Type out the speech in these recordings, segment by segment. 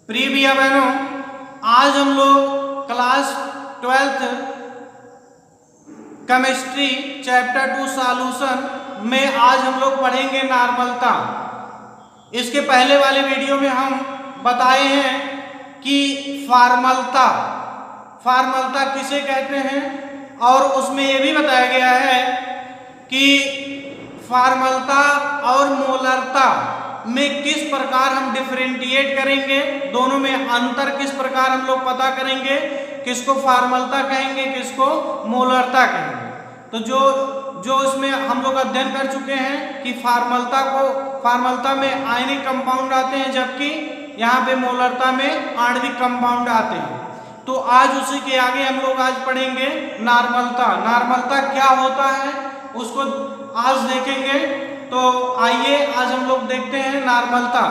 प्रिय भैया बहनों, आज हम लोग class 12th chemistry chapter 2 solution में आज हम लोग पढ़ेंगे नॉर्मलता। इसके पहले वाले वीडियो में हम बताए हैं कि फार्मलता किसे कहते हैं, और उसमें यह भी बताया गया है कि फार्मलता और मोलरता में किस प्रकार हम डिफरेंशिएट करेंगे, दोनों में अंतर किस प्रकार हम लोग पता करेंगे, किसको फार्मलता कहेंगे, किसको मोलरता कहेंगे। तो जो इसमें हम लोग अध्ययन कर चुके हैं कि फार्मलता में आयनिक कंपाउंड आते हैं, जबकि यहाँ पे मोलरता में आणविक कंपाउंड आते हैं। तो आज उसी के आगे हम लोग आज पढ़ेंगे नॉर्मलता क्या होता है, उसको आज देखेंगे। तो आइए आज हम लोग देखते हैं नॉर्मलता।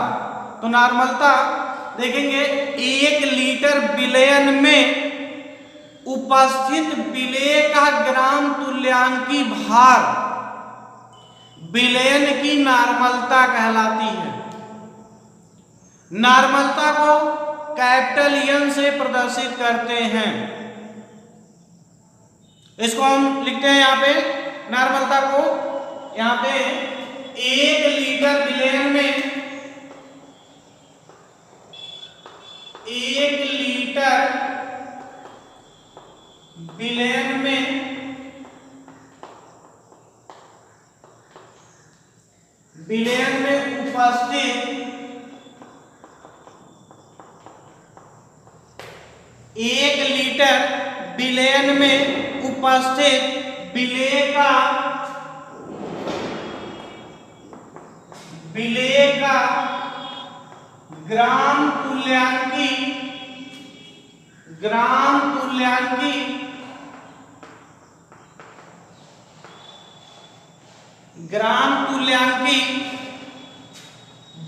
तो नॉर्मलता देखेंगे, 1 लीटर विलयन में उपस्थित विलेय का ग्राम तुल्यांकी भार विलयन की नॉर्मलता कहलाती है। नॉर्मलता को कैपिटल N से प्रदर्शित करते हैं। इसको हम लिखते हैं यहाँ पे नॉर्मलता को, यहाँ पे 1 लीटर विलयन में 1 लीटर विलयन में उपस्थित 1 लीटर विलयन में उपस्थित विलेय का ग्राम तुल्यांकी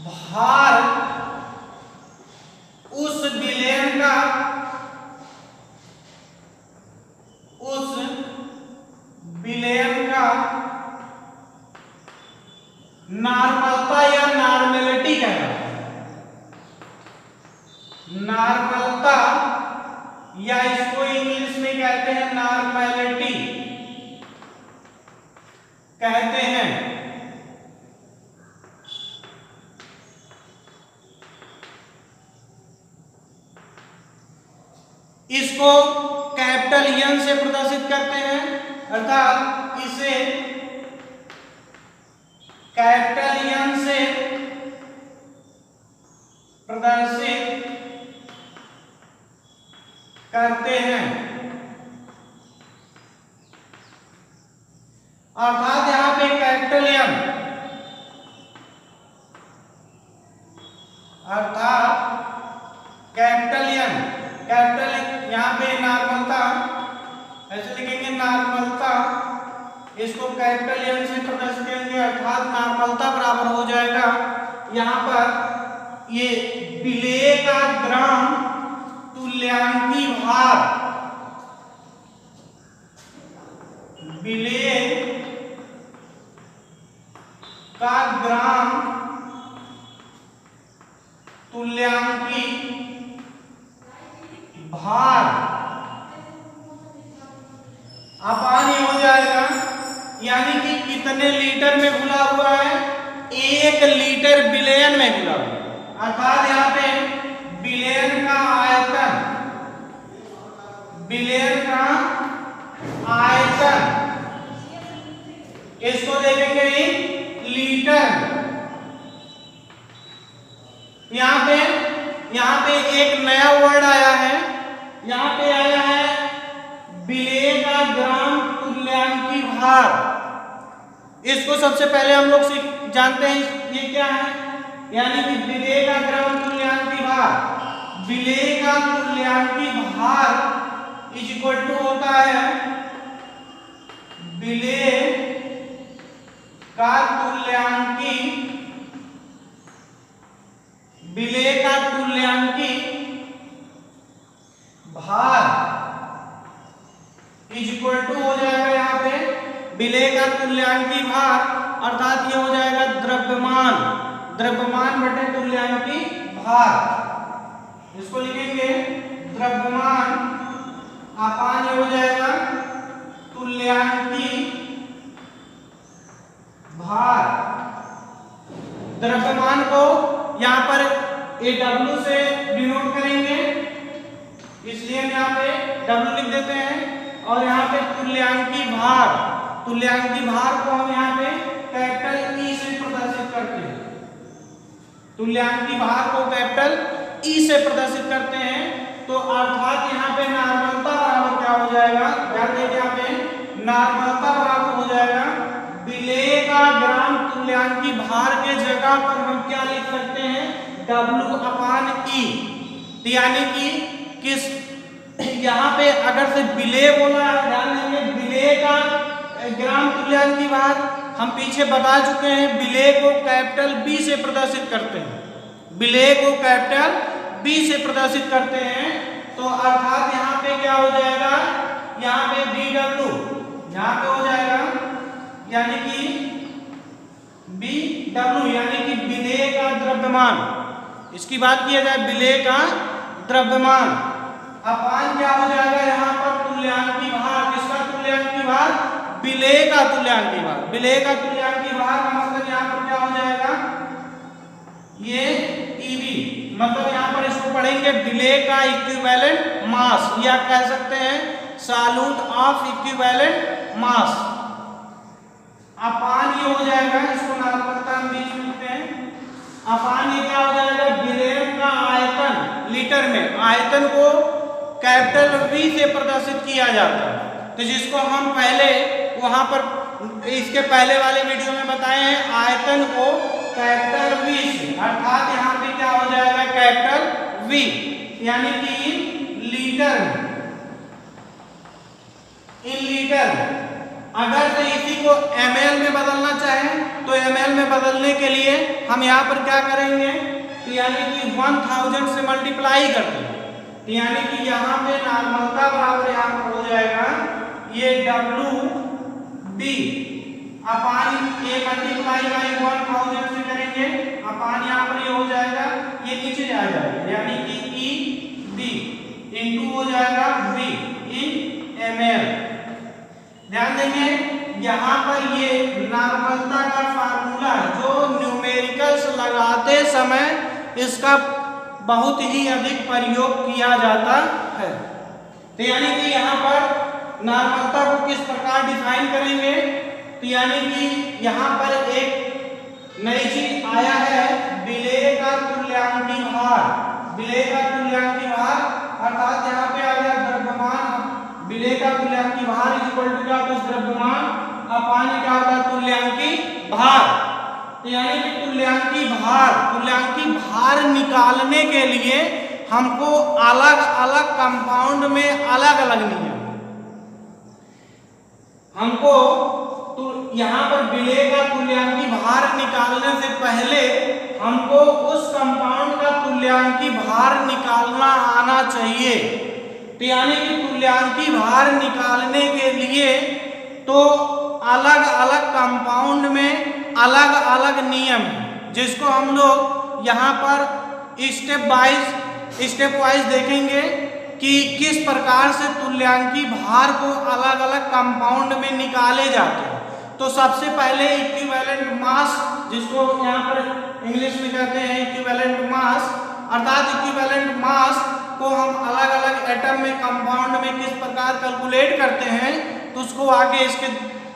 भार उस विलयन का नॉर्मलता या नॉर्मेलिटी कहलाता है। नॉर्मलता या इसको इंग्लिश में कहते हैं नॉर्मेलिटी कहते हैं। इसको कैपिटल N से प्रदर्शित करते हैं, अर्थात इसे कैपिटल N से प्रदर्शित करते हैं। अर्थात यहां पे कैपिटल M, यहां पे नॉर्मलता ऐसे लिखेंगे, नॉर्मलता इसको कैपिटल N से प्रदर्शित करेंगे, अर्थात नॉर्मलता बराबर हो जाएगा यहां पर ये विलेय का ग्राम तुल्यांकी भार, विलेय का ग्राम तुल्यांकी भार अपान ये हो जाएगा, यानी कि कितने लीटर में घुला हुआ है, 1 लीटर विलयन में घुला हुआ है। अर्थात यहाँ पे विलयन का आयतन इसको देखेंगे लीटर। यहाँ पे एक नया वर्ड आया है, यहाँ पे आया है विलेय का ग्राम तुल्यांकी भार। इसको सबसे पहले हम लोग जानते हैं ये क्या है, यानी कि विलेय का ग्राम तुल्यांकी भार, विलेय का तुल्यांकी भार इज इक्वल टू होता है विलेय का तुल्यांकी भार इज इक्वल टू हो जाएगा यहाँ पे विलेय का तुल्यांकी भार, अर्थात ये हो जाएगा द्रव्यमान बटे तुल्यांकी भार। इसको लिखेंगे द्रव्यमान अपान ये हो जाएगा तुल्यांकी भार। द्रव्यमान को यहां पर AW से डिनोट करेंगे, इसलिए हम यहाँ पे W लिख देते हैं। और यहाँ पे तुल्यांकी भार, तुल्यांकी भार को हम यहाँ पे कैपिटल E से प्रदर्शित करते हैं। तुल्यांकी भार को कैपिटल E से प्रदर्शित करते हैं। तो अर्थात यहाँ पे नॉर्मलता बराबर क्या हो जाएगा, ध्यान दें यहाँ पे नॉर्मलता बराबर हो जाएगा विलेय का ग्राम तुल्यांकी भार के जगह पर हम क्या लिख सकते हैं, W अपान E। यानी कि किस यहाँ पे अगर से विलेय बोला, ध्यान देंगे विलेय का ग्राम तुल्यांकी भार हम पीछे बता चुके हैं, विलेय को कैपिटल B से प्रदर्शित करते हैं, विलेय को कैपिटल B से प्रदर्शित करते हैं। तो अर्थात यहाँ पे क्या हो जाएगा, यहाँ पे BW यहाँ पे हो जाएगा, यानी कि BW यानी कि विलेय का द्रव्यमान, इसकी बात किया जाए विलेय का द्रव्यमान अपान क्या हो जाएगा यहाँ पर तुल्यांकी भार। किसका तुल्यांकी भार, विलेय का तुल्यांकी भार। विलेय का तुल्यांकी भार का मतलब यहाँ पर क्या हो जाएगा, ये EB, मतलब यहाँ पर इसको पढ़ेंगे विलेय का इक्विवेलेंट मास, या कह सकते हैं सॉल्यूट ऑफ इक्विवेलेंट मास। अपान ये हो जाएगा, इसको नॉर्मलता हम बीच में लिखते हैं, अपान ये क्या हो जाएगा विलेय का आयतन लीटर में, आयतन को कैपिटल V से प्रदर्शित किया जाता है। तो जिसको हम पहले वहां पर इसके पहले वाले वीडियो में बताए हैं, आयतन को कैपिटल V से, अर्थात यहाँ पे क्या हो जाएगा कैपिटल V, यानी कि लीटर, इन लीटर। अगर से इसी को ml में बदलना चाहें तो ml में बदलने के लिए हम यहाँ पर क्या करेंगे, तो यानी कि 1000 से मल्टीप्लाई करते हैं। तो यानी कि यहाँ पे नॉर्मलता बराबर यहाँ पर हो जाएगा ये WB अपान ये मल्टीप्लाई बाई 1000 से करेंगे, अपान यहाँ पर ये हो जाएगा, ये नीचे आ जाएगा, यानी कि EB इंटू हो जाएगा V इन ml। ध्यान देंगे यहाँ पर ये नॉर्मलता का फार्मूला जो न्यूमेरिकल्स लगाते समय इसका बहुत ही अधिक प्रयोग किया जाता है। तो यानी कि यहाँ पर नॉर्मलता को किस प्रकार डिफाइन करेंगे, तो यानी कि यहाँ पर एक नई चीज आया है विलेय का तुल्यांकी भार। विलेय का तुल्यांकी भार अर्थात यहाँ पे आ गया द्रव्यमान, विलेय का तुल्यांकी भार इज इक्वल टू क्या होता है द्रव्यमान अपान क्या होता है तुल्यांकी भार। तो यानी कि तुल्यांकी भार निकालने के लिए हमको अलग अलग कंपाउंड में अलग अलग नियम, हमको तो यहाँ पर विलेय का तुल्यांकी भार निकालने से पहले हमको उस कंपाउंड का तुल्यांकी भार निकालना आना चाहिए। तो यानी कि तुल्यांकी भार निकालने के लिए तो अलग अलग कंपाउंड में अलग अलग नियम, जिसको हम लोग यहाँ पर स्टेप वाइज देखेंगे कि किस प्रकार से तुल्यांकी भार को अलग अलग कंपाउंड में निकाले जाते हैं। तो सबसे पहले इक्विवेलेंट मास, जिसको यहाँ पर इंग्लिश में कहते हैं इक्विवेलेंट मास, अर्थात इक्विवेलेंट मास को हम अलग अलग एटम में कंपाउंड में किस प्रकार कैलकुलेट करते हैं, तो उसको आगे इसके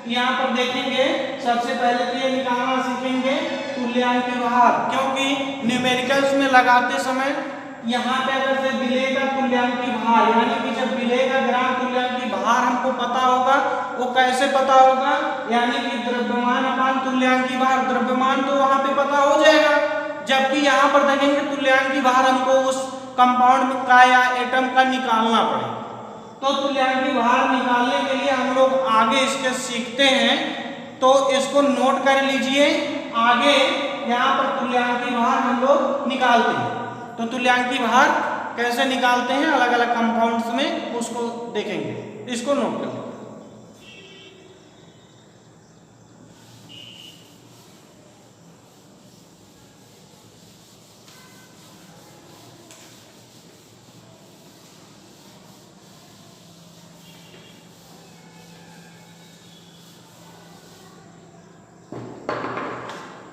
यहाँ पर देखेंगे। सबसे पहले तो ये निकालना सीखेंगे तुल्यांकी भार, क्योंकि न्यूमेरिकल्स में लगाते समय यहाँ पे अगर से विलेय का तुल्यांकी भार, यानी कि जब विलेय का ग्राम तुल्यांकी भार हमको पता होगा, वो कैसे पता होगा, यानी कि द्रव्यमान अपान तुल्यांकी भार, द्रव्यमान तो वहां पे पता हो जाएगा, जबकि यहाँ पर देखेंगे तुल्यांकी भार हमको उस कंपाउंड का या एटम का निकालना पड़ेगा। तो तुल्यांकी भार निकालने के लिए हम लोग आगे इसके सीखते हैं, तो इसको नोट कर लीजिए। आगे यहाँ पर तुल्यांकी भार हम लोग निकालते हैं, तो तुल्यांकी भार कैसे निकालते हैं अलग अलग कंपाउंड्स में, उसको देखेंगे, इसको नोट कर लीजिए।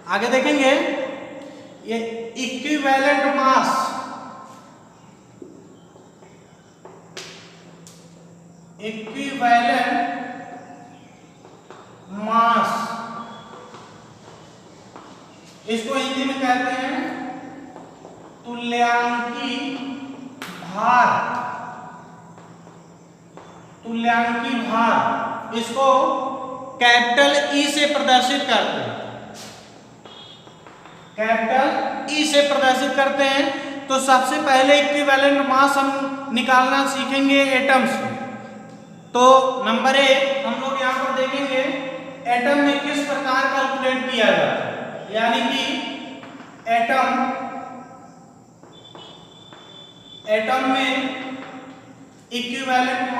आगे देखेंगे ये इक्विवेलेंट मास, इसको हिंदी में कहते हैं तुल्यांकी भार, तुल्यांकी भार। इसको कैपिटल ई से प्रदर्शित करते हैं, कैपिटल ई से प्रदर्शित करते हैं। तो सबसे पहले इक्विवेलेंट मास हम निकालना सीखेंगे एटम्स में। तो नंबर 1 हम लोग यहां पर देखेंगे एटम में किस प्रकार कैलकुलेट किया जाता है, यानी कि एटम में इक्विवेलेंट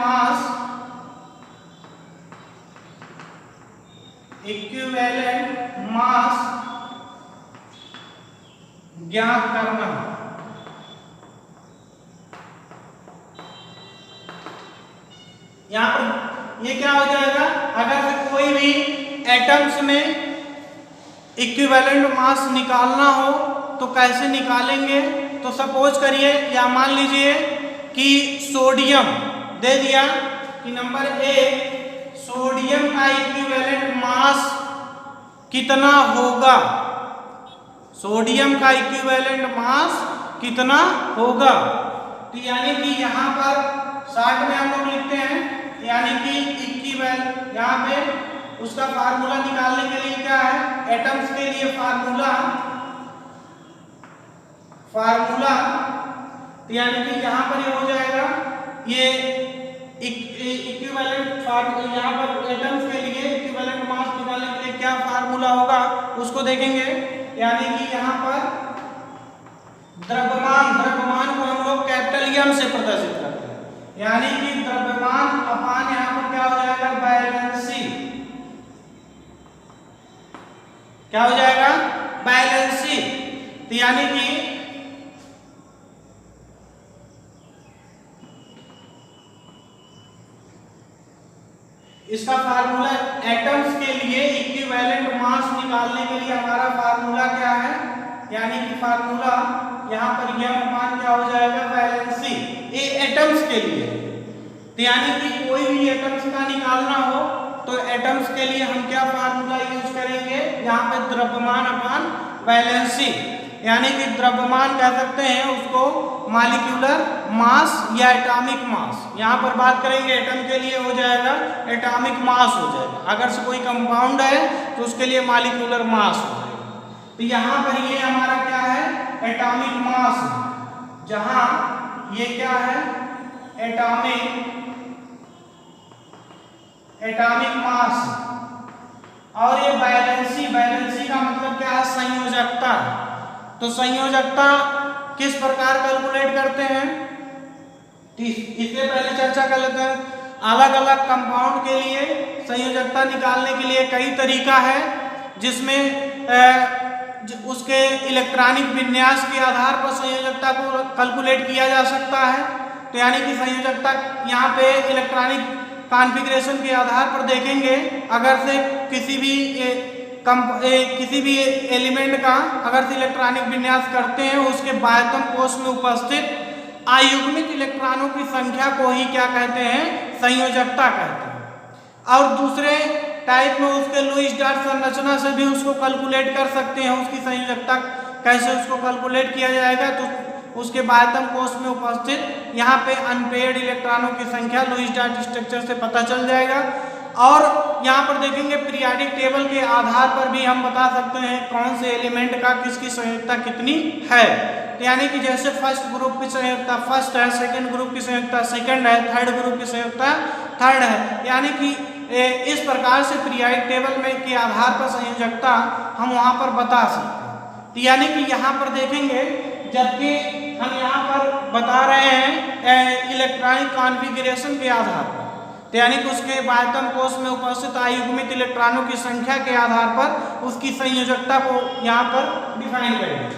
मास ज्ञात करना। यहां पर ये क्या हो जाएगा, अगर से कोई भी एटम्स में इक्विवेलेंट मास निकालना हो तो कैसे निकालेंगे। तो सपोज करिए या मान लीजिए कि सोडियम दे दिया कि नंबर 1 सोडियम का इक्विवेलेंट मास कितना होगा, सोडियम का इक्विवेलेंट मास कितना होगा। तो यानी कि यहाँ पर शॉर्ट में हम लोग लिखते हैं, यानी कि इक्विवेलेंट, यहाँ पे उसका फार्मूला निकालने के लिए क्या है, एटम्स के लिए फार्मूला यानी कि यहाँ पर ये हो जाएगा ये इक्विवेलेंट यहाँ पर एटम्स के लिए इक्विवेलेंट मास निकालने के लिए क्या फार्मूला होगा उसको देखेंगे। यानी कि यहाँ पर द्रव्यमान को हम लोग कैपिटल एम से प्रदर्शित करते हैं, यानी कि द्रव्यमान अपान यहाँ पर क्या हो जाएगा, बैलेंसी, क्या हो जाएगा, बैलेंसी। तो यानी कि इसका फार्मूला एटम्स के लिए इक्विवेलेंट मास निकालने के लिए हमारा फार्मूला क्या है, यानी कि फार्मूला यहाँ पर यह मान क्या हो जाएगा, बैलेंसी, ये एटम्स के लिए। तो यानी कि कोई भी एटम्स का निकालना हो तो एटम्स के लिए हम क्या फार्मूला यूज करेंगे, यहाँ पे द्रव्यमान अपान बैलेंसी, यानी कि द्रव्यमान कह सकते हैं उसको मॉलिक्यूलर मास या एटॉमिक मास। यहाँ पर बात करेंगे एटम के लिए हो जाएगा एटॉमिक मास हो जाएगा, अगर से कोई कंपाउंड है तो उसके लिए मॉलिक्यूलर मास हो जाएगा। तो यहाँ पर ये हमारा क्या है, एटॉमिक मास, जहाँ ये क्या है, एटॉमिक मास, और ये बैलेंसी का मतलब क्या है, संयोजकता। तो संयोजकता किस प्रकार कैलकुलेट करते हैं, इससे पहले चर्चा कर लेते हैं। अलग अलग कंपाउंड के लिए संयोजकता निकालने के लिए कई तरीका है, जिसमें उसके इलेक्ट्रॉनिक विन्यास के आधार पर संयोजकता को कैलकुलेट किया जा सकता है। तो यानी कि संयोजकता यहाँ पे इलेक्ट्रॉनिक कॉन्फ़िगरेशन के आधार पर देखेंगे, अगर से किसी भी एलिमेंट का अगर से इलेक्ट्रॉनिक विन्यास करते हैं उसके बाह्यतम कोश में उपस्थित अयुग्मित इलेक्ट्रॉनों की संख्या को ही क्या कहते हैं, संयोजकता कहते हैं। और दूसरे टाइप में उसके लुईस डॉट संरचना से भी उसको कैलकुलेट कर सकते हैं, उसकी संयोजकता कैसे उसको कैलकुलेट किया जाएगा। तो उसके बाह्यतम कोश में उपस्थित यहाँ पे अनपेयर्ड इलेक्ट्रॉनों की संख्या लुईस डॉट स्ट्रक्चर से पता चल जाएगा। और यहाँ पर देखेंगे पीरियोडिक टेबल के आधार पर भी हम बता सकते हैं कौन से एलिमेंट का किसकी संयोजकता कितनी है। तो यानी कि जैसे फर्स्ट ग्रुप की संयोजकता फर्स्ट है, सेकंड ग्रुप की संयोजकता सेकंड है, थर्ड ग्रुप की संयोजकता थर्ड है। यानी कि इस प्रकार से पीरियोडिक टेबल में के आधार पर संयोजकता हम वहाँ पर बता सकते हैं। तो यानी कि यहाँ पर देखेंगे, जबकि हम यहाँ पर बता रहे हैं इलेक्ट्रॉनिक कॉन्फ़िगरेशन के आधार पर, तो यानी कि उसके बाह्यतम कोश में उपस्थित अयुग्मित इलेक्ट्रॉनों की संख्या के आधार पर उसकी संयोजकता को यहाँ पर डिफाइन करेंगे।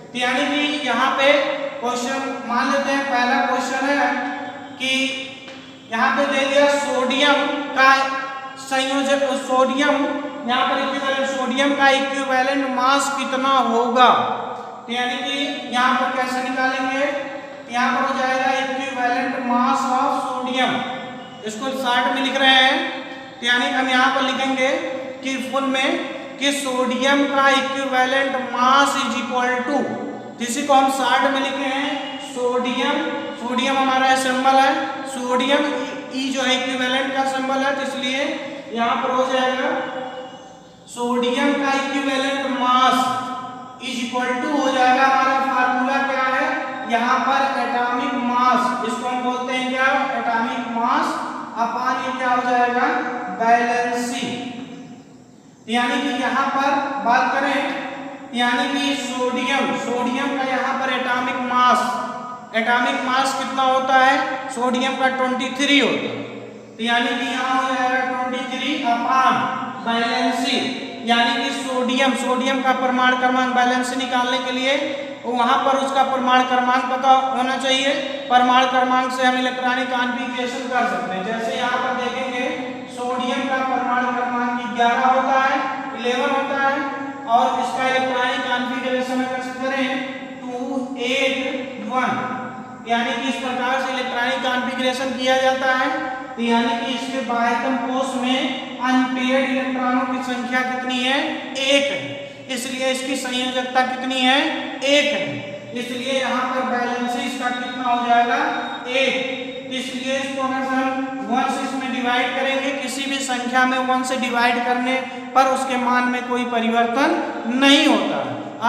तो यानी कि यहाँ पे क्वेश्चन मान लेते हैं, पहला क्वेश्चन है कि यहाँ पे दे दिया सोडियम का संयोजक, सोडियम यहाँ पर इक्विवेलेंट सोडियम का इक्विवेलेंट मास कितना होगा, तो यानी कि यहाँ पर कैसे निकालेंगे, यहाँ पर हो जाएगा इक्विवेलेंट मास ऑफ सोडियम, इसको शॉर्ट में लिख रहे हैं, तो यानी हम यहाँ पर लिखेंगे कि फुल में कि सोडियम का equivalent mass is equal to, इसी को हम शॉर्ट में लिखे हैं सोडियम हमारा सिंबल है, सोडियम ई जो है इक्विवेलेंट का सिंबल है, तो इसलिए यहाँ पर हो जाएगा सोडियम का equivalent mass is equal to हो जाएगा, हमारा फार्मूला क्या है यहाँ पर एटॉमिक मास, इसको हम बोलते हैं क्या, एटॉमिक मास अपॉन ये क्या हो जाएगा वैलेंसी। यानी कि यहाँ पर बात करें, यानी कि सोडियम का यहाँ पर एटॉमिक मास कितना होता है, सोडियम का 23 होता है, तो यानी कि यहाँ हो जाएगा 23 अपॉन वैलेंसी, यानी कि सोडियम का परमाणु क्रमांक बैलेंस निकालने के लिए वहां पर उसका परमाणु क्रमांक पता होना चाहिए, परमाणु क्रमांक से हम इलेक्ट्रॉनिक कॉन्फ़िगरेशन कर सकते हैं। जैसे यहाँ पर देखेंगे सोडियम का परमाणु क्रमांक 11 होता है, 11 होता है, और इसका इलेक्ट्रॉनिक कॉन्फ़िगरेशन अगर करें 281, यानी कि इस प्रकार से इलेक्ट्रॉनिक कॉन्फ़िगरेशन किया जाता है, तो यानी कि इसके बाह्यतम कोश में अनपेयर्ड इलेक्ट्रॉनों की संख्या कितनी है, 1 है, इसलिए इसकी संयोजकता कितनी है, 1 है, इसलिए यहाँ पर बैलेंस इसका कितना हो जाएगा 1, इसलिए इसको अगर हम 1 से इसमें डिवाइड करेंगे, किसी भी संख्या में 1 से डिवाइड करने पर उसके मान में कोई परिवर्तन नहीं होता,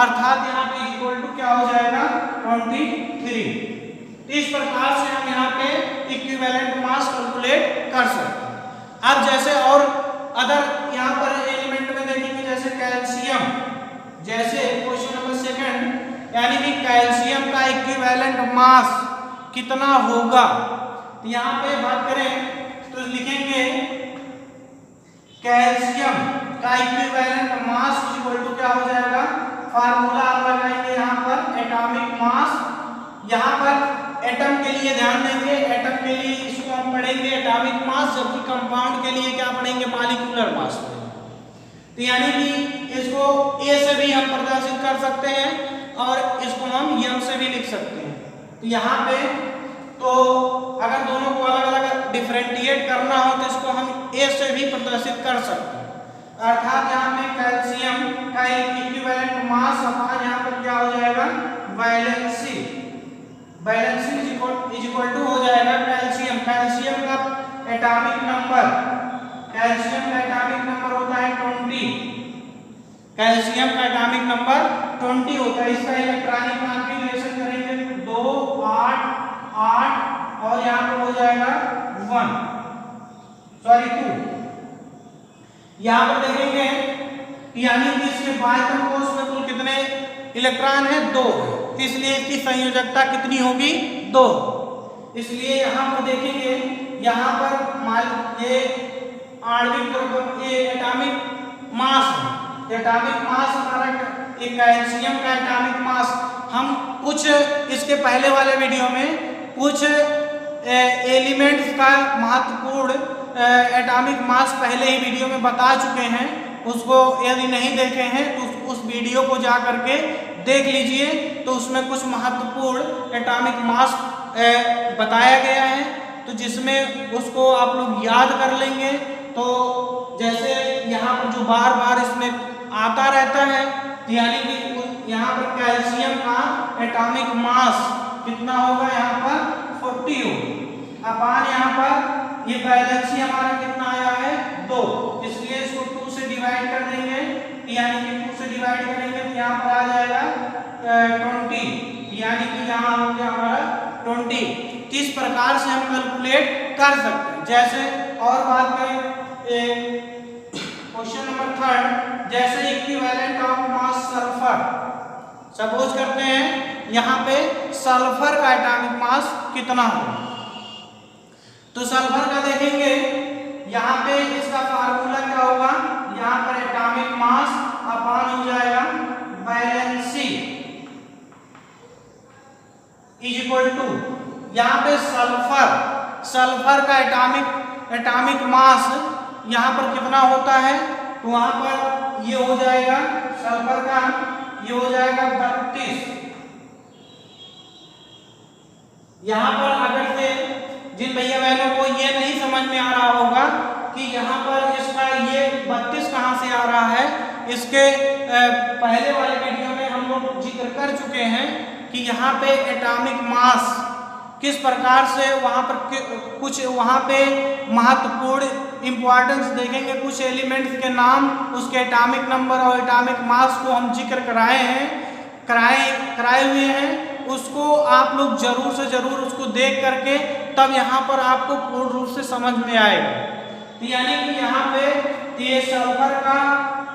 अर्थात यहाँ पे इक्वल टू क्या हो जाएगा 23। इस प्रकार से हम यहाँ पे इक्विवेलेंट मास कैलकुलेट कर सकते हैं। अब जैसे और अदर यहाँ पर एलिमेंट में देखेंगे, जैसे कैल्शियम, जैसे क्वेश्चन नंबर 2, यानी कि कैल्शियम का इक्विवेलेंट मास कितना होगा, तो यहाँ पे बात करें तो लिखेंगे कैल्शियम का इक्विवेलेंट मास इक्वल टू क्या हो जाएगा, फार्मूला आप लगाएंगे यहाँ पर एटॉमिक मास, यहाँ पर एटम के लिए ध्यान देंगे, एटम के लिए इसको हम पढ़ेंगे एटॉमिक मास, जबकि कंपाउंड के लिए क्या पढ़ेंगे मॉलिक्यूलर मास पढ़ेंगे। तो यानी कि इसको ए से भी हम प्रदर्शित कर सकते हैं और इसको हम एम से भी लिख सकते हैं। तो यहाँ पे तो अगर दोनों को अलग अलग डिफरेंशिएट करना हो तो इसको हम ए से भी प्रदर्शित कर सकते हैं, अर्थात यहाँ पे कैल्शियम का इक्विवेलेंट मास अपॉन यहाँ पर क्या हो जाएगा वैलेंसी इज इक्वल टू हो जाएगा कैल्शियम का एटॉमिक नंबर होता है 20, कैल्शियम का एटॉमिक नंबर 20 होता है, इसका इलेक्ट्रॉनिक कॉन्फ़िगरेशन करेंगे 2 8 8 और यहाँ पर हो जाएगा 2, यहाँ पर देखेंगे यानी कि इसके बाह्यतम कोश में कुल कितने इलेक्ट्रॉन है, 2, इसलिए इसकी संयोजकता कितनी होगी 2, इसलिए यहाँ पर देखेंगे यहाँ पर ये आणविक द्रव्य ये एटॉमिक मास है, एटॉमिक मास हमारा एक कैल्शियम का एटॉमिक मास, हम कुछ इसके पहले वाले वीडियो में कुछ एलिमेंट्स का महत्वपूर्ण एटॉमिक मास पहले ही वीडियो में बता चुके हैं, उसको यदि नहीं देखे हैं तो उस वीडियो को जा करके देख लीजिए, तो उसमें कुछ महत्वपूर्ण एटॉमिक मास बताया गया है, तो जिसमें उसको आप लोग याद कर लेंगे। तो जैसे यहाँ पर जो बार बार इसमें आता रहता है, यानी कि यहाँ पर कैल्शियम का एटॉमिक मास कितना होगा, यहाँ पर 40 होगा, अपॉन यहाँ पर ये वैलेंसी हमारा कितना आया है 2, इसलिए इसको 2 से डिवाइड कर देंगे, यानी कि 2 से डिवाइड करेंगे तो यहाँ पर आ जाएगा 20, यानी कि यहाँ हो गया हमारा 20। इस प्रकार से हम कैलकुलेट कर सकते हैं। जैसे और बात करें क्वेश्चन नंबर 3, जैसे equivalent of mass sulphur, suppose करते हैं यहाँ पे सल्फर का एटॉमिक मास कितना होगा, तो सल्फर का देखेंगे यहाँ पे इसका फार्मूला क्या होगा, यहाँ पर एटॉमिक मास अपॉन हो जाएगा वैलेंसी इज इक्वल टू, यहाँ पे सल्फर का एटॉमिक मास यहाँ पर कितना होता है, तो वहां पर ये हो जाएगा सल्फर का, ये हो जाएगा 32। यहाँ पर अगर से जिन भैया बहनों को ये नहीं समझ में आ रहा होगा कि यहाँ पर इसका ये 32 कहाँ से आ रहा है, इसके पहले वाले वीडियो में हम लोग जिक्र कर चुके हैं कि यहाँ पे एटॉमिक मास किस प्रकार से वहाँ पर कुछ वहाँ पे महत्वपूर्ण इंपॉर्टेंस देखेंगे, कुछ एलिमेंट्स के नाम, उसके एटॉमिक नंबर और एटॉमिक मास को हम जिक्र कराए हुए हैं। उसको आप लोग जरूर से जरूर उसको देख करके तब यहाँ पर आपको पूर्ण रूप से समझ में आएगा। तो यानी कि यहाँ पे ये सल्फर का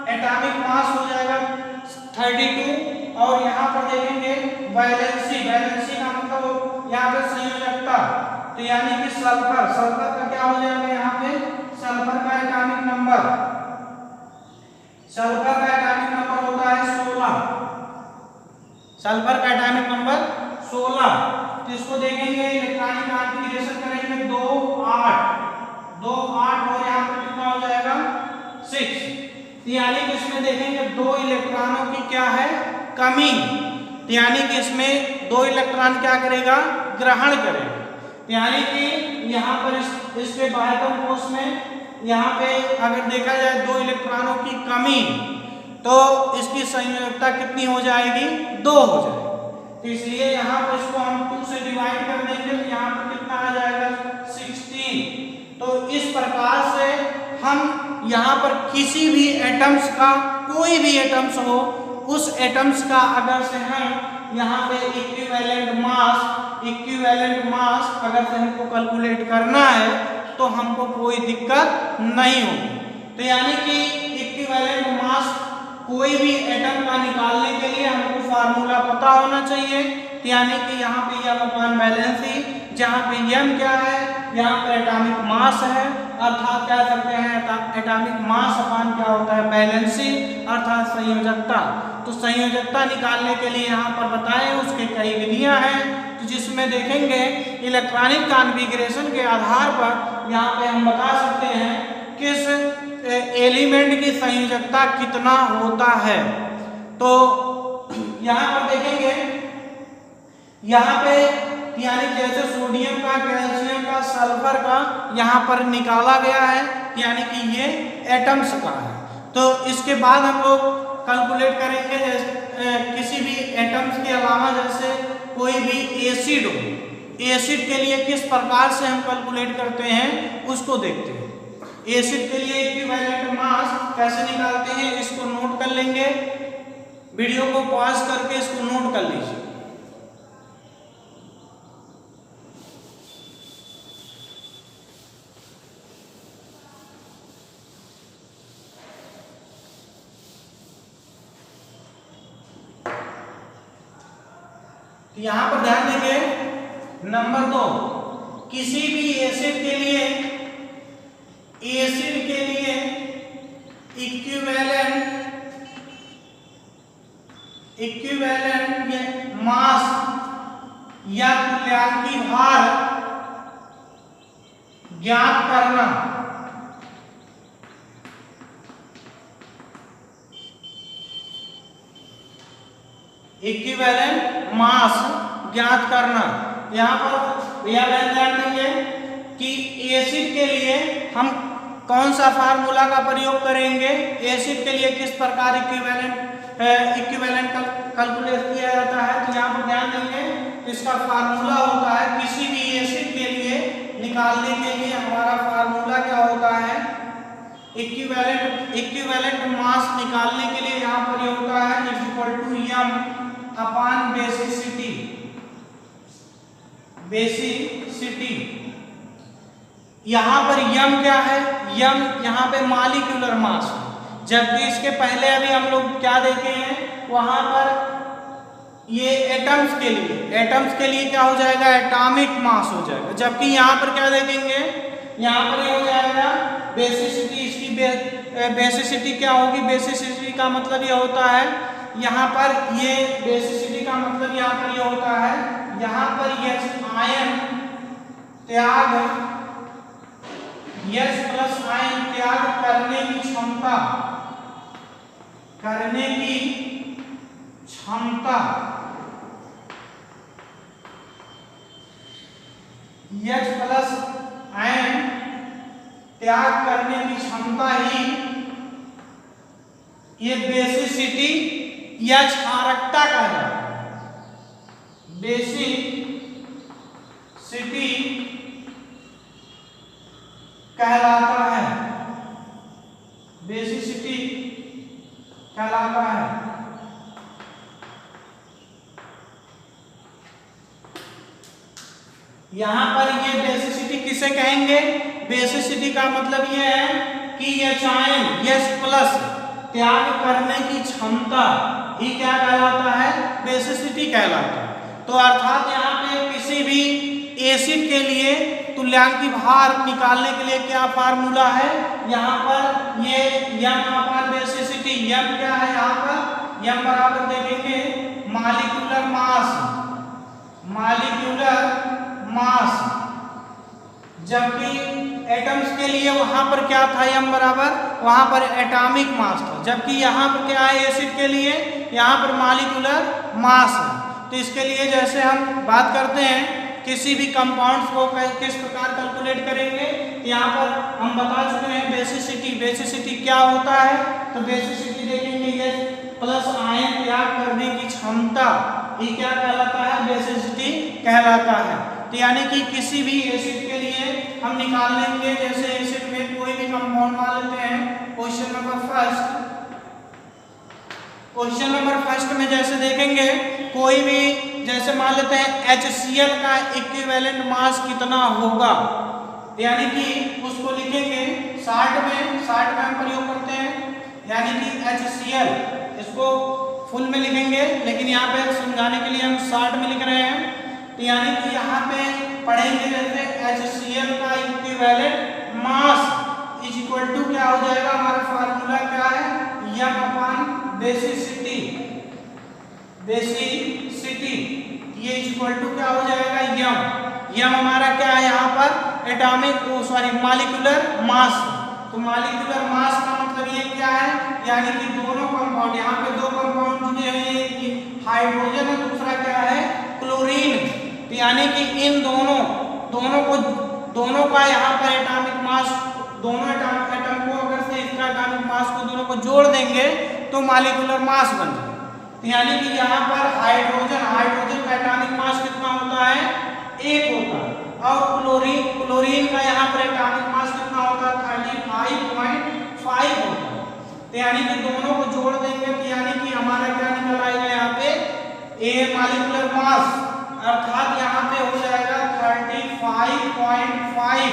एटॉमिक मास हो जाएगा 32 और यहाँ पर देखेंगे वैलेंसी का मतलब यहाँ पे संयोजकता, तो यानी कि सल्फर का क्या हो जाएगा यहाँ पे सल्फर का एटॉमिक नंबर होता है 16। सल्फर का एटॉमिक नंबर 16। तो इसको देखेंगे इलेक्ट्रॉनिक कॉन्फ़िगरेशन करेंगे 2 8 और यहाँ पर कितना हो जाएगा 6। यानी कि इसमें देखेंगे 2 इलेक्ट्रॉनों की क्या है कमी, यानी कि इसमें 2 इलेक्ट्रॉन क्या करेगा ग्रहण करेगा। यानी कि यहाँ पर इसके बाह्यतम कोश में यहाँ पे अगर देखा जाए 2 इलेक्ट्रॉनों की कमी तो इसकी संयोजकता कितनी हो जाएगी 2 हो जाएगी। तो इसलिए यहाँ पर इसको हम 2 से डिवाइड कर देंगे तो यहाँ पर कितना आ जाएगा 16। तो इस प्रकार से हम यहाँ पर किसी भी एटम्स का कोई भी एटम्स हो उस एटम्स का अगर से हम यहाँ पे इक्विवेलेंट मास अगर से हमको कैलकुलेट करना है तो हमको कोई दिक्कत नहीं होगी। तो यानी कि इक्विवेलेंट मास कोई भी एटम का निकालने के लिए हमको फार्मूला पता होना चाहिए। यानी कि यहाँ पे m अपान वैलेंसी, जहाँ पे m क्या है यहाँ पे एटॉमिक मास है, अर्थात क्या करते हैं एटॉमिक मास अपान क्या होता है वैलेंसी अर्थात संयोजकता। तो संयोजकता निकालने के लिए यहाँ पर बताएं उसके कई विधियां हैं, तो जिसमें देखेंगे इलेक्ट्रॉनिक कॉन्फ़िगरेशन के आधार पर यहाँ पे हम बता सकते हैं किस एलिमेंट की संयोजकता कितना होता है। तो यहाँ पर देखेंगे यहाँ पे यानी जैसे सोडियम का, कैल्शियम का, सल्फर का यहाँ पर निकाला गया है, यानी कि ये एटम्स का है। तो इसके बाद हम लोग कैलकुलेट करेंगे जैसे किसी भी एटम्स के अलावा जैसे कोई भी एसिड हो, एसिड के लिए किस प्रकार से हम कैलकुलेट करते हैं उसको देखते हैं। एसिड के लिए इक्विवेलेंट मास कैसे निकालते हैं इसको नोट कर लेंगे, वीडियो को पॉज करके इसको नोट कर लीजिए। यहां पर ध्यान देंगे नंबर 2, किसी भी एसिड के लिए इक्विवेलेंट मास या तुल्यांकी भार ज्ञात करना। इक्विवेलेंट मास ज्ञात करना। यहाँ पर भैया ध्यान देंगे कि एसिड के लिए हम कौन सा फार्मूला का प्रयोग करेंगे, एसिड के लिए किस प्रकार इक्विवेलेंट कैलकुलेट किया जाता है। तो यहाँ पर ध्यान देंगे इसका फार्मूला होता है, किसी भी एसिड के लिए निकालने के लिए हमारा फार्मूला क्या होता है इक्विवेलेंट मास निकालने के लिए यहाँ पर ये होता है m अपान बेसिसिटी। यहाँ पर m क्या है, m यहाँ पे मॉलिक्यूलर मास है, जबकि इसके पहले अभी हम लोग क्या देखे हैं वहां पर ये एटम्स के लिए क्या हो जाएगा एटॉमिक मास हो जाएगा, जबकि यहाँ पर क्या देखेंगे यहाँ पर ये हो जाएगा बेसिसिटी। इसकी बेसिसिटी क्या होगी, बेसिसिटी का मतलब ये होता है यहाँ पर ये बेसिसिटी का मतलब यहाँ पर ये होता है यहाँ पर आयन त्याग H+ आयन त्याग करने की क्षमता करने की क्षमता H प्लस आयन त्याग करने की क्षमता ही ये बेसिसिटी या क्षारकता कहलाता है। बेसिसिटी कहलाता है, बेसिसिटी कहलाता है। यहां पर ये बेसिसिटी किसे कहेंगे? बेसिसिटी का मतलब ये है कि H आयन H प्लस त्याग करने की क्षमता ही क्या कहलाता है? बेसिसिटी कहलाता है। तो अर्थात यहाँ पे किसी भी एसिड के लिए तुल्यांकी भार निकालने के लिए क्या फार्मूला है? यहाँ पर ये m अपान बेसिसिटी, m क्या है यहाँ पर? m बराबर देखेंगे मॉलिक्यूलर मास, मॉलिक्यूलर मास। जबकि एटम्स के लिए वहां पर क्या था? m बराबर वहां पर एटॉमिक मास था। जबकि यहाँ पर क्या है एसिड के लिए? यहाँ पर मॉलिक्यूलर मास है। तो इसके लिए जैसे हम बात करते हैं किसी भी कंपाउंड्स को किस प्रकार कैलकुलेट करेंगे, यहाँ पर हम बता चुके हैं बेसिसिटी। बेसिसिटी क्या होता है? तो बेसिसिटी देखेंगे H प्लस आयन त्याग करने की क्षमता ये क्या कहलाता है? बेसिसिटी कहलाता है। तो यानी कि किसी भी एसिड के लिए हम निकाल लेंगे, जैसे एसिड में कोई भी कंपाउंड मान लेते हैं। क्वेश्चन नंबर फर्स्ट में जैसे देखेंगे कोई भी, जैसे मान लेते हैं HCl का इक्विवेलेंट मास कितना होगा, यानी कि उसको लिखेंगे 60 में हम प्रयोग करते हैं, यानी कि HCl इसको फुल में लिखेंगे, लेकिन यहाँ पे समझाने के लिए हम 60 में लिख रहे हैं। तो यानी कि यहाँ पे पढ़ेंगे जैसे HCl का equivalent mass is equal to क्या हो जाएगा? हमारा फार्मूला क्या है? m अपान बेसिसिटी, बेसिसिटी ये इज इक्वल टू क्या हो जाएगा? m हमारा क्या है यहाँ पर? Atomic molecular mass. तो मॉलिक्यूलर मास का मतलब ये क्या है? यानी कि दोनों कंपाउंड, यहाँ पे दो कंपाउंड जुड़े हैं, एक हाइड्रोजन और दूसरा क्या है? क्लोरीन। तो यानी कि इन दोनों का यहाँ पर एटॉमिक मास, दोनों एटम को अगर से इसका एटॉमिक मास को दोनों को जोड़ देंगे तो मॉलिक्यूलर मास बन जाएगा। तो यानी कि यहाँ पर हाइड्रोजन का एटॉमिक मास कितना होता है? 1 होता है। और क्लोरीन का यहाँ पर एटॉमिक मास कितना होता है? 35.5 होता है। तो यानी कि दोनों को जोड़ देंगे तो यानी कि हमारा क्या निकल आएगा यहाँ पे? A मॉलिक्यूलर मास, अर्थात यहाँ पे हो जाएगा 35.5,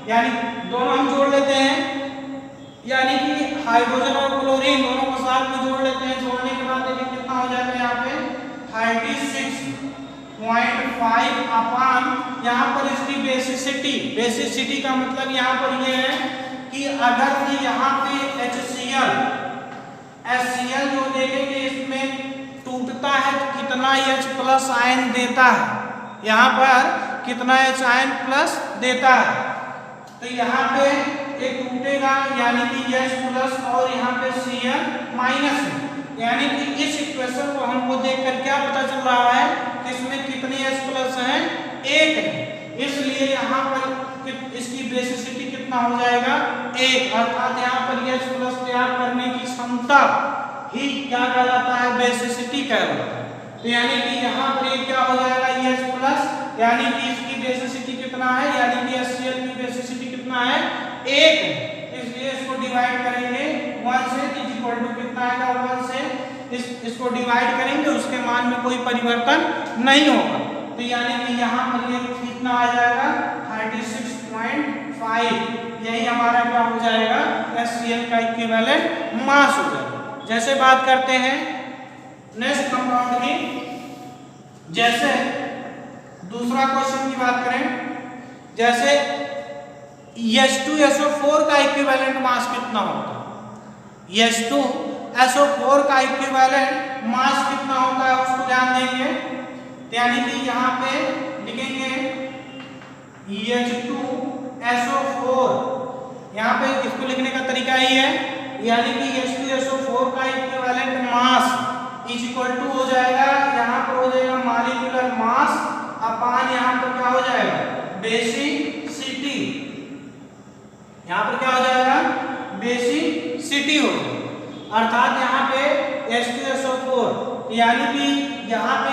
यानी दोनों हम जोड़ लेते हैं, यानी कि हाइड्रोजन और क्लोरीन दोनों को साथ में जोड़ लेते हैं। जोड़ने के बाद देखिए कितना हो जाएगा यहाँ पे? 36.5 अपान यहाँ पर इसकी बेसिसिटी का मतलब यहाँ पर ये है कि अगर यहाँ पे HCl जो देखेंगे इसमें टूटता है तो कितना H प्लस आयन देता है, यहाँ पर कितना H आयन प्लस देता है। तो यहाँ पे एक टूटेगा यानी कि H प्लस और यहाँ पे Cl माइनस है, यानी कि इस इक्वेशन को हमको देखकर क्या पता चल रहा है कि इसमें कितनी H प्लस है? 1 है। इसलिए यहाँ पर इसकी बेसिसिटी कितना हो जाएगा? 1, अर्थात यहाँ पर H प्लस त्याग करने की क्षमता ही क्या कहलाता है? बेसिसिटी कहलाता है। तो यानी कि यहाँ पर ये क्या हो जाएगा? H प्लस, यानी कि इसकी बेसिसिटी कितना है? यानी कि HCl की बेसिसिटी कितना है? 1 है। इसलिए इसको डिवाइड करेंगे 1 से, इज इक्वल टू कितना आएगा? 1 से इसको डिवाइड करेंगे, उसके मान में कोई परिवर्तन नहीं होगा। तो यानी कि यहाँ पर ये कितना आ जाएगा? 36.5। यही हमारा क्या हो जाएगा? HCl का इक्विवेलेंट मास हो जाएगा। जैसे बात करते हैं नेक्स्ट कंपाउंड की, जैसे दूसरा क्वेश्चन की बात करें, जैसे H2SO4 का इक्विवेलेंट मास कितना होता है? H2SO4 का इक्विवेलेंट मास कितना होता है उसको ध्यान देंगे। यानी कि यहाँ पे लिखेंगे H2SO4, यहाँ पे इसको लिखने का तरीका ही है यानी कि H2SO4 का equivalent mass is equal to हो जाएगा, यहाँ पर हो जाएगा मॉलिक्यूलर मास अपान यहाँ पर क्या हो जाएगा बेसिसिटी, यहाँ पर क्या हो जाएगा बेसिसिटी हो जाएगा। अर्थात यहाँ पे H2SO4 यानी कि यहाँ पे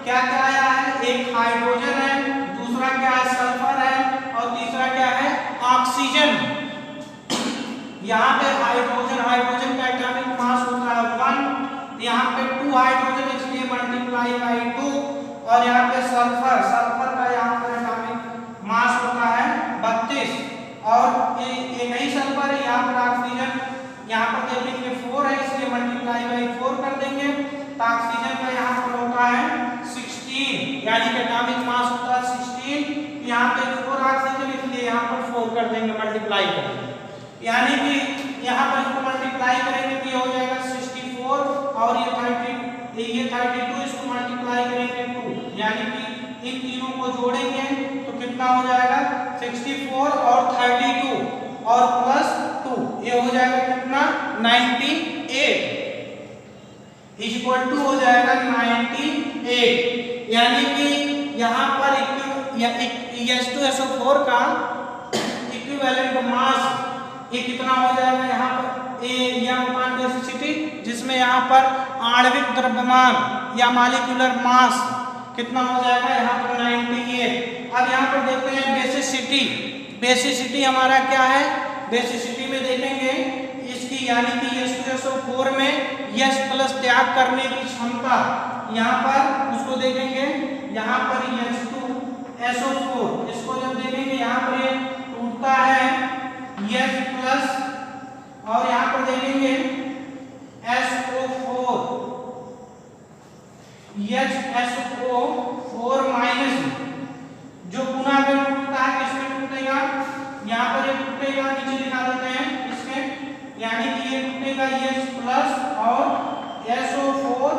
क्या क्या आया है, एक हाइड्रोजन है, दूसरा क्या है सल्फर है और तीसरा क्या है ऑक्सीजन। यहाँ पे हाइड्रोजन का एटॉमिक मास होता है 1, यहाँ पे 2 हाइड्रोजन इसलिए मल्टीप्लाई बाई 2 और यहाँ पे सल्फर का यहाँ पर एटॉमिक मास होता है 32 और ये नहीं सल्फर है, यहाँ पर ऑक्सीजन यहाँ पर देखेंगे 4 है इसलिए मल्टीप्लाई बाई 4 कर देंगे तो ऑक्सीजन का यहाँ पर होता है 16 यानी कि एटॉमिक मास होता है 16, यहाँ पे 4 ऑक्सीजन इसलिए यहाँ पर 4 कर देंगे मल्टीप्लाई करेंगे, यानी कि यहाँ पर इसको मल्टीप्लाई करेंगे तो ये हो जाएगा 64 और ये 32 इसको मल्टीप्लाई करेंगे 2 यानी कि इन तीनों को जोड़ेंगे तो कितना हो जाएगा 64 और 32 और प्लस 2 ये हो जाएगा कितना 98 इज इक्वल टू हो जाएगा 98, यानी कि यहाँ पर H2SO4 का इक्विवेलेंट मास ये कितना हो जाएगा यहाँ पर अपान बेसिसिटी, जिसमें यहाँ पर आणविक द्रव्यमान या मॉलिक्यूलर मास कितना हो जाएगा यहाँ पर 98। अब यहाँ पर देखते हैं बेसिसिटी हमारा क्या है, बेसिसिटी में देखेंगे इसकी यानी कि H2SO4 में H प्लस त्याग करने की क्षमता, यहाँ पर उसको देखेंगे, यहाँ पर H2SO4 इसको जब देखेंगे यहाँ पर ये टूटता है H प्लस और यहाँ पर देखेंगे HSO4 माइनस जो पुनः अगर टूटता है किसमें टूटेगा, यहाँ पर ये टूटेगा नीचे दिखा देते हैं इसमें, यानी कि ये टूटेगा H प्लस और SO4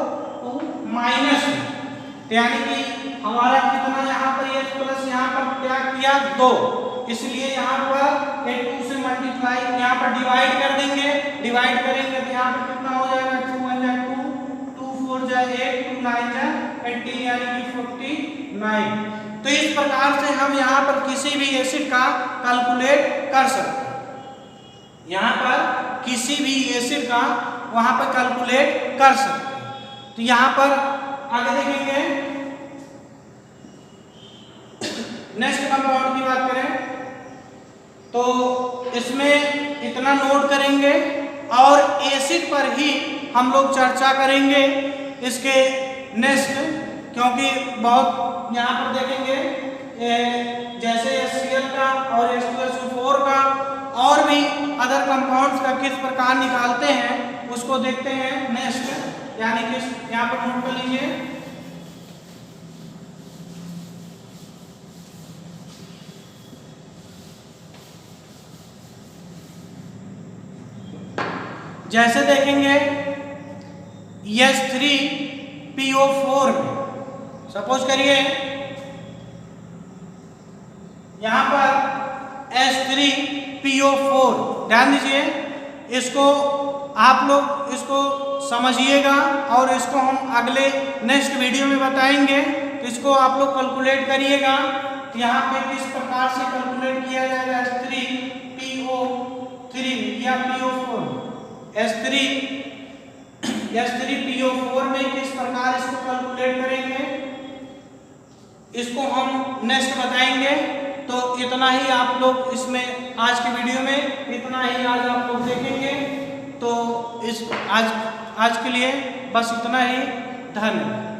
माइनस, यानी कि हमारा कितना यहाँ पर H प्लस यहाँ पर क्या किया 2, इसलिए यहाँ पर 2 से मल्टीप्लाई यहाँ पर डिवाइड कर देंगे, डिवाइड करेंगे तो यहाँ पर कितना हो जाएगा 2 1 जा 2 2 4 जा 8 2 9 जा 18 यानी कि 49। तो इस प्रकार से हम यहाँ पर किसी भी एसिड का कैलकुलेट कर सकते हैं, यहाँ पर किसी भी एसिड का वहां पर कैलकुलेट कर सकते हैं। तो यहाँ पर आगे देखेंगे नेक्स्ट कंपाउंड की बात करें तो इसमें इतना नोट करेंगे और एसिड पर ही हम लोग चर्चा करेंगे इसके नेक्स्ट, क्योंकि बहुत यहाँ पर देखेंगे जैसे HCl का और H2SO4 का और भी अदर कंपाउंड्स का किस प्रकार निकालते हैं उसको देखते हैं नेक्स्ट, यानी कि यहाँ पर नोट कर लीजिए। जैसे देखेंगे H3PO4 सपोज करिए यहाँ पर H3PO4 ध्यान दीजिए, इसको आप लोग इसको समझिएगा और इसको हम अगले नेक्स्ट वीडियो में बताएंगे, तो इसको आप लोग कैलकुलेट करिएगा। यहाँ पे किस प्रकार से कैलकुलेट किया जाएगा H3PO3 या PO4 H3PO4 में किस प्रकार इसको कैलकुलेट करेंगे इसको हम नेक्स्ट बताएंगे। तो इतना ही आप लोग इसमें आज के वीडियो में इतना ही आज आप लोग देखेंगे, तो इस आज के लिए बस इतना ही, धन्यवाद।